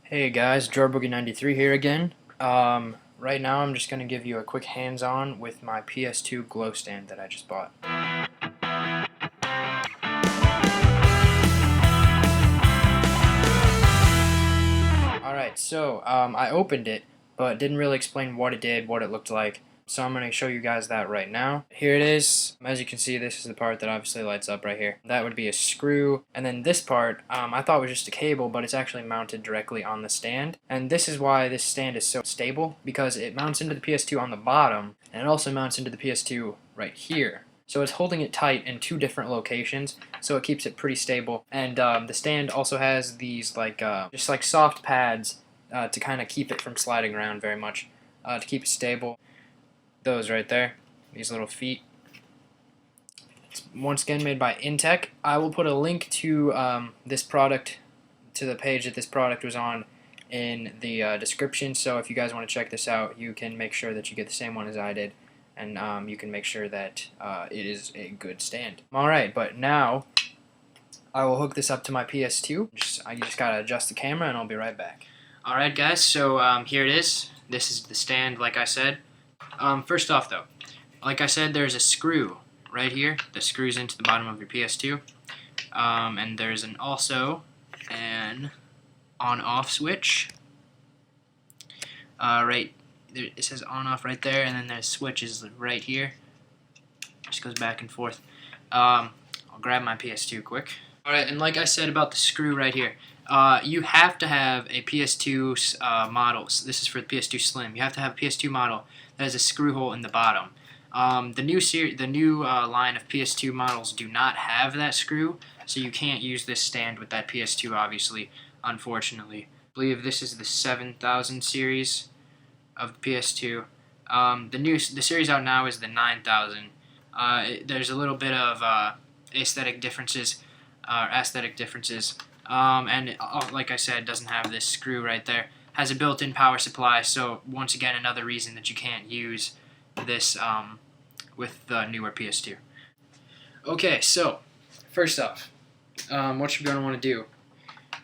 Hey guys, JoeBoogie93 here again. Right now I'm just going to give you a quick hands-on with my PS2 glow stand that I just bought. Alright, so I opened it, but didn't really explain what it did, what it looked like. So I'm going to show you guys that right now. Here it is. As you can see, this is the part that obviously lights up right here. That would be a screw. And then this part, I thought was just a cable, but it's actually mounted directly on the stand. And this is why this stand is so stable, because it mounts into the PS2 on the bottom, and it also mounts into the PS2 right here. So it's holding it tight in two different locations, so it keeps it pretty stable. And the stand also has these just like soft pads to kind of keep it from sliding around very much, to keep it stable. Those right there, these little feet. It's once again made by Intec. I will put a link to this product, to the page that this product was on, in the description. So if you guys want to check this out, you can make sure that you get the same one as I did, and you can make sure that it is a good stand. Alright, but now I will hook this up to my PS2. I just gotta adjust the camera and I'll be right back. Alright guys, so here it is. This is the stand, like I said. First off though, like I said, there's a screw right here that screws into the bottom of your PS2. And there's also an on-off switch. Right there, it says on-off right there, and then there's switches right here. Just goes back and forth. I'll grab my PS2 quick. Alright, and like I said about the screw right here, you have to have a PS2 model. So this is for the PS2 Slim. You have to have a PS2 model that has a screw hole in the bottom. The new line of PS2 models do not have that screw, so you can't use this stand with that PS2, obviously, unfortunately. I believe this is the 7000 series of the PS2. The series out now is the 9000. There's a little bit of aesthetic differences, and like I said, doesn't have this screw right there. Has a built-in power supply, so once again another reason that you can't use this with the newer PS2. Okay, so first off, what you're going to want to do,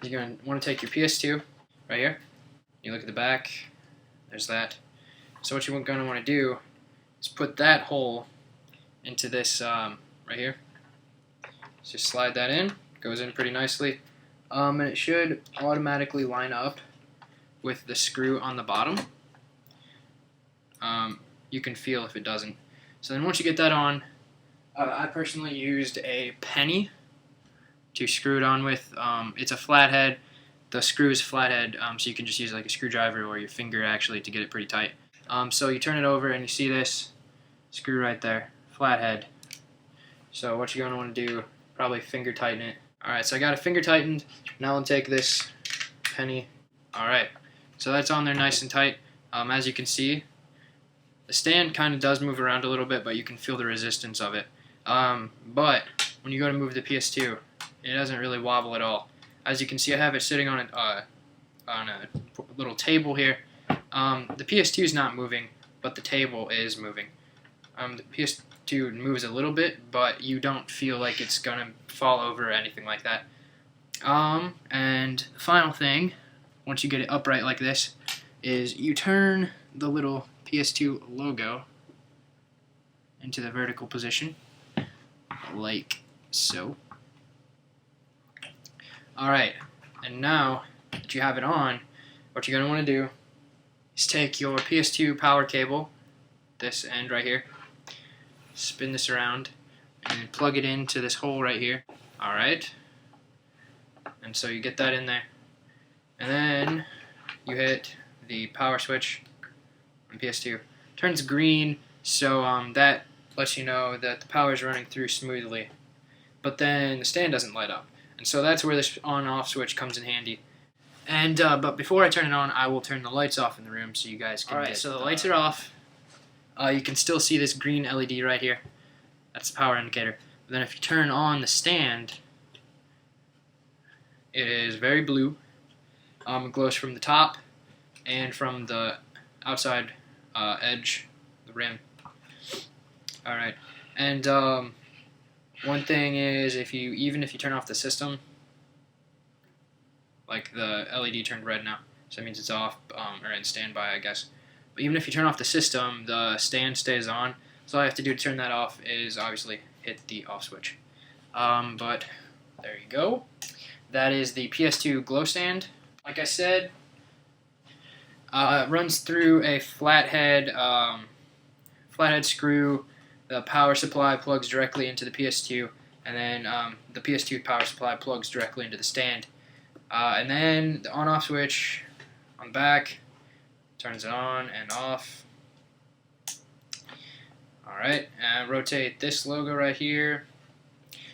you're going to want to take your PS2 right here. You look at the back. There's that. So what you're going to want to do is put that hole into this right here. Just slide that in. Goes in pretty nicely. And it should automatically line up with the screw on the bottom. You can feel if it doesn't. So then once you get that on, I personally used a penny to screw it on with. It's a flathead. The screw is flathead, so you can just use like a screwdriver or your finger actually to get it pretty tight. So you turn it over and you see this screw right there, flathead. So what you're going to want to do, probably finger tighten it. Alright, so I got it finger tightened. Now I'll take this penny. Alright, so that's on there nice and tight. As you can see, the stand kind of does move around a little bit, but you can feel the resistance of it. But when you go to move the PS2, it doesn't really wobble at all. As you can see, I have it sitting on a little table here. The PS2 is not moving, but the table is moving. The PS2 moves a little bit, but you don't feel like it's gonna fall over or anything like that. And the final thing, once you get it upright like this, is you turn the little PS2 logo into the vertical position, like so. Alright, and now that you have it on, what you're going to want to do is take your PS2 power cable, this end right here, spin this around, and plug it into this hole right here. Alright, and so you get that in there. And then you hit the power switch on PS2. Turns green, so that lets you know that the power is running through smoothly. But then the stand doesn't light up. And so that's where this on-off switch comes in handy. And but before I turn it on, I will turn the lights off in the room so you guys can get. So the lights are off. You can still see this green LED right here. That's the power indicator. But then if you turn on the stand, it is very blue. It glows from the top and from the outside edge, the rim. Alright, and one thing is, even if you turn off the system, like the LED turned red now, so that means it's off, or in standby, I guess. But even if you turn off the system, the stand stays on. So all I have to do to turn that off is obviously hit the off switch. But there you go. That is the PS2 glow stand. Like I said, it runs through a flathead screw. The power supply plugs directly into the PS2, and then the PS2 power supply plugs directly into the stand. And then the on-off switch on the back turns it on and off. Alright, and rotate this logo right here.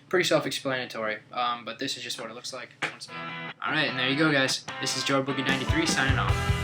Pretty self-explanatory, but this is just what it looks like once more. Alright, and there you go, guys. This is Joe Boogie 93 signing off.